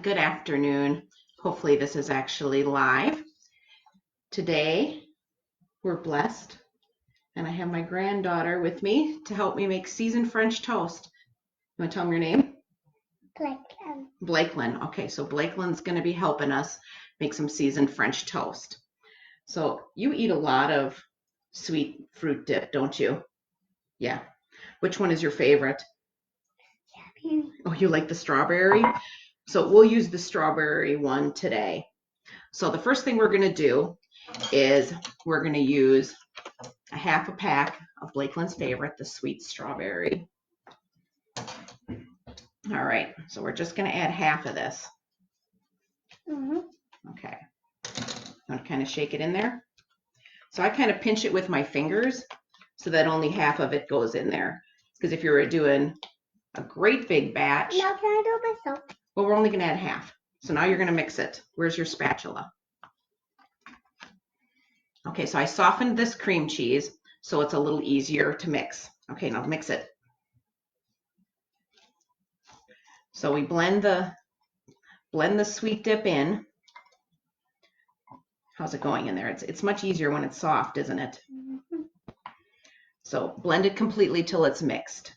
Good afternoon. Hopefully this is actually live. Today we're blessed and I have my granddaughter with me to help me make seasoned French toast. You want to tell them your name? Blakelyn. Blakelyn. Okay, so Blakelyn's going to be helping us make some seasoned French toast. So you eat a lot of sweet fruit dip, don't you? Yeah. Which one is your favorite? Oh, you like the strawberry? So we'll use the strawberry one today. So the first thing we're going to do is we're going to use a half a pack of Blakelyn's favorite, the sweet strawberry. All right, so we're just going to add half of this. Okay. You want to kind of shake it in there? So I kind of pinch it with my fingers so that only half of it goes in there. Because if you were doing a great big batch. Now can I do it myself? Well, we're only going to add half. So now you're going to mix it. Where's your spatula? Okay, so I softened this cream cheese so it's a little easier to mix. Okay, now mix it. So we blend the sweet dip in. How's it going in there? It's much easier when it's soft, isn't it? So blend it completely till it's mixed.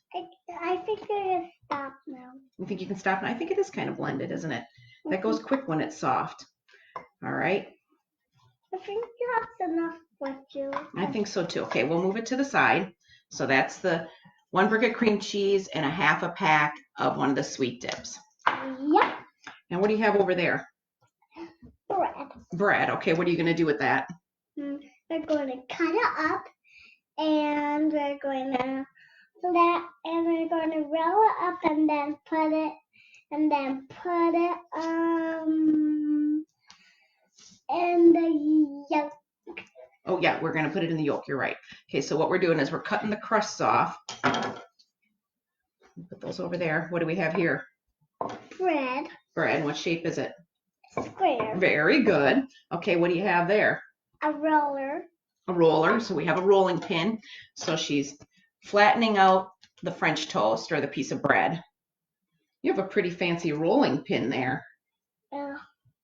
I think I can stop now. You think you can stop now? I think it is kind of blended, isn't it? That goes quick when it's soft. All right. I think you have enough with you. I think so too. Okay, we'll move it to the side. So that's the 1 brick of cream cheese and a half a pack of one of the sweet dips. Yep. And what do you have over there? Bread. Bread. Okay, what are you going to do with that? We're going to cut it up, and we're going to we're going to roll it up, and then put it in the yolk. Oh yeah, we're going to put it in the yolk. You're right. Okay, so what we're doing is we're cutting the crusts off. Put those over there. What do we have here? Bread. Bread. What shape is it? Square. Very good. Okay, what do you have there? A roller. A roller. So we have a rolling pin. So she's flattening out the French toast or the piece of bread. You have a pretty fancy rolling pin there. Yeah.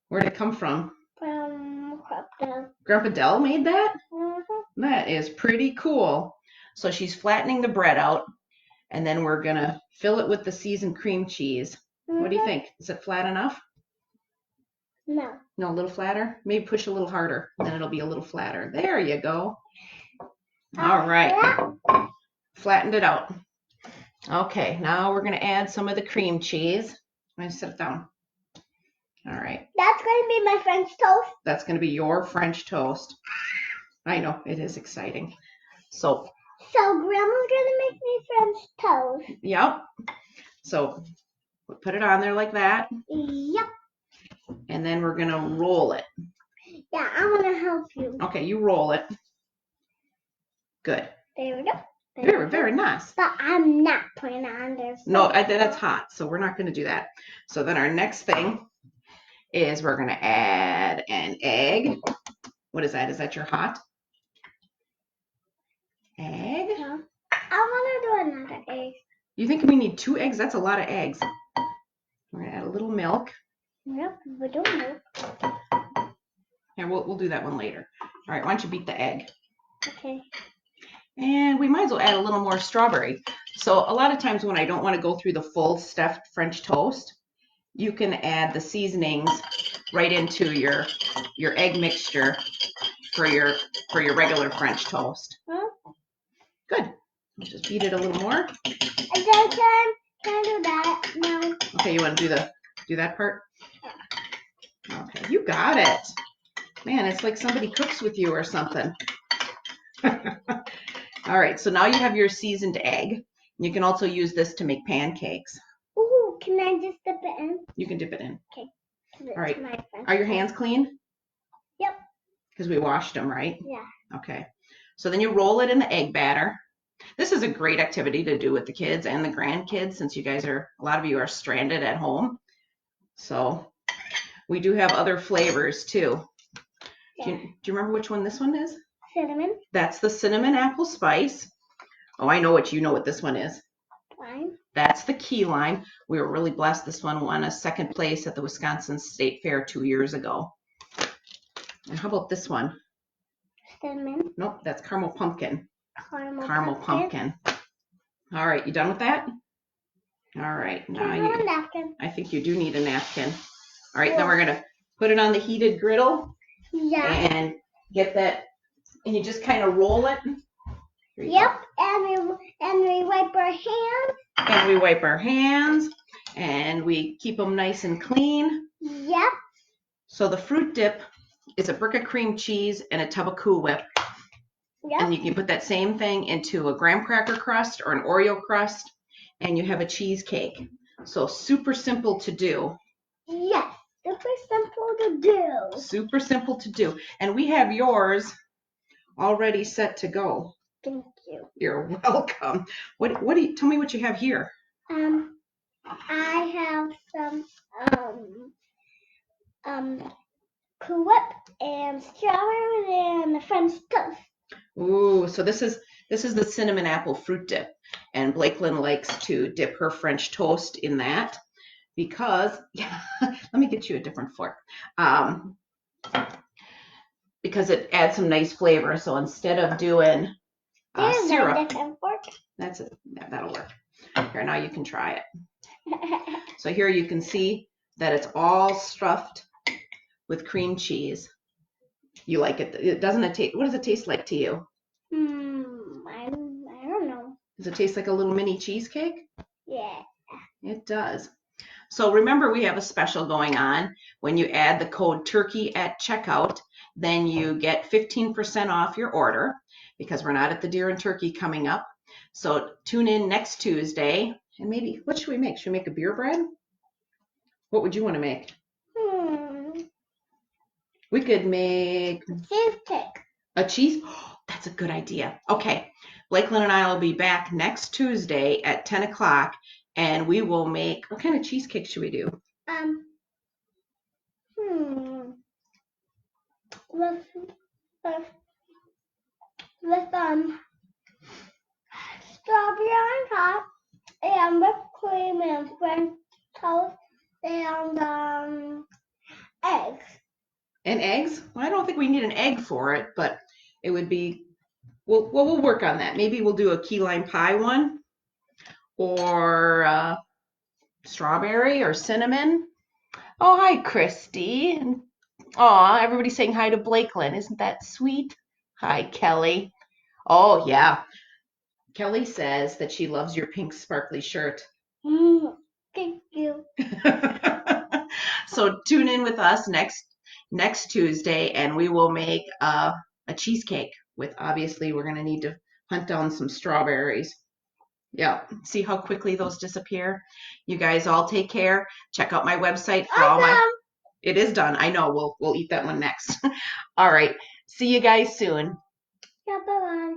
Where did it come from? From Grandpa. Grandpa Dell made that? That is pretty cool. So she's flattening the bread out, and then we're going to fill it with the seasoned cream cheese. What do you think? Is it flat enough? No. No, a little flatter? Maybe push a little harder, then it'll be a little flatter. There you go. All right. Flattened it out. Okay, now we're going to add some of the cream cheese. I'm going to set it down. All right. That's going to be my French toast. That's going to be your French toast. I know, it is exciting. So Grandma's going to make me French toast. Yep. So we'll put it on there like that. Yep. And then we're going to roll it. Yeah, I'm going to help you. Okay, you roll it. Good. There we go. Very, very nice. But I'm not putting it on there. No, that's hot, so we're not going to do that. So then our next thing is we're going to add an egg. What is that? Is that your hot egg? Yeah. I want to do another egg. You think we need 2 eggs? That's a lot of eggs. We're going to add a little milk. Yep, we don't know. Here, we'll do that one later. All right, why don't you beat the egg? Okay. And we might as well add a little more strawberry. So a lot of times when I don't want to go through the full stuffed French toast, you can add the seasonings right into your egg mixture for your regular French toast. Huh? Good. Just beat it a little more. And then can I do that now? Okay, you want to do that part? Okay, you got it. Man, it's like somebody cooks with you or something. All right, so now you have your seasoned egg. You can also use this to make pancakes. Ooh, can I just dip it in? You can dip it in. Okay. All right. Are your hands clean? Yep. Because we washed them, right? Yeah. Okay. So then you roll it in the egg batter. This is a great activity to do with the kids and the grandkids since a lot of you are stranded at home. So we do have other flavors too. Yeah. Do you remember which one this one is? Cinnamon. That's the cinnamon apple spice. Oh, I know what this one is. Lime. That's the key lime. We were really blessed. This one won a second place at the Wisconsin State Fair 2 years ago. And how about this one? Cinnamon. Nope, that's caramel pumpkin. Caramel pumpkin. All right, you done with that? All right, now a napkin. I think you do need a napkin. All right, then we're gonna put it on the heated griddle. Yeah. And get that, and you just kind of roll it. Yep, and we wipe our hands. And we wipe our hands, and we keep them nice and clean. Yep. So the fruit dip is a brick of cream cheese and a tub of Cool Whip. Yep. And you can put that same thing into a graham cracker crust or an Oreo crust, and you have a cheesecake. So super simple to do. Yes, super simple to do. Super simple to do. And we have yours already set to go. Thank you. You're welcome. What do you tell me what you have here? I have some Cool Whip and strawberries and the French toast. Ooh, so this is the cinnamon apple fruit dip, and Blakelyn likes to dip her French toast in that because let me get you a different fork. Because it adds some nice flavor. So instead of doing syrup, a different fork. that's it. Yeah, that'll work. Here, now you can try it. So here you can see that it's all stuffed with cream cheese. You like it? It doesn't it taste? What does it taste like to you? I don't know. Does it taste like a little mini cheesecake? Yeah. It does. So remember, we have a special going on. When you add the code TURKEY at checkout, then you get 15% off your order because we're not at the deer and turkey coming up. So tune in next Tuesday, and maybe, what should we make? Should we make a beer bread? What would you want to make? We could make Cheesecake. a cheese. Oh, that's a good idea. Okay, Blakelyn and I will be back next Tuesday at 10 o'clock, and we will make, what kind of cheesecake should we do? With strawberry on top and whipped cream and French toast and eggs. And eggs? Well, I don't think we need an egg for it, but it would be, we'll work on that. Maybe we'll do a key lime pie one, or strawberry or cinnamon. Oh, hi, Christy. Aw, everybody's saying hi to Blakelyn. Isn't that sweet? Hi, Kelly. Oh, yeah. Kelly says that she loves your pink sparkly shirt. Thank you. So tune in with us next Tuesday, and we will make a cheesecake with, obviously, we're going to need to hunt down some strawberries. Yeah, see how quickly those disappear? You guys all take care. Check out my website for all my... It is done. I know. We'll eat that one next. All right. See you guys soon. Yeah, bye-bye.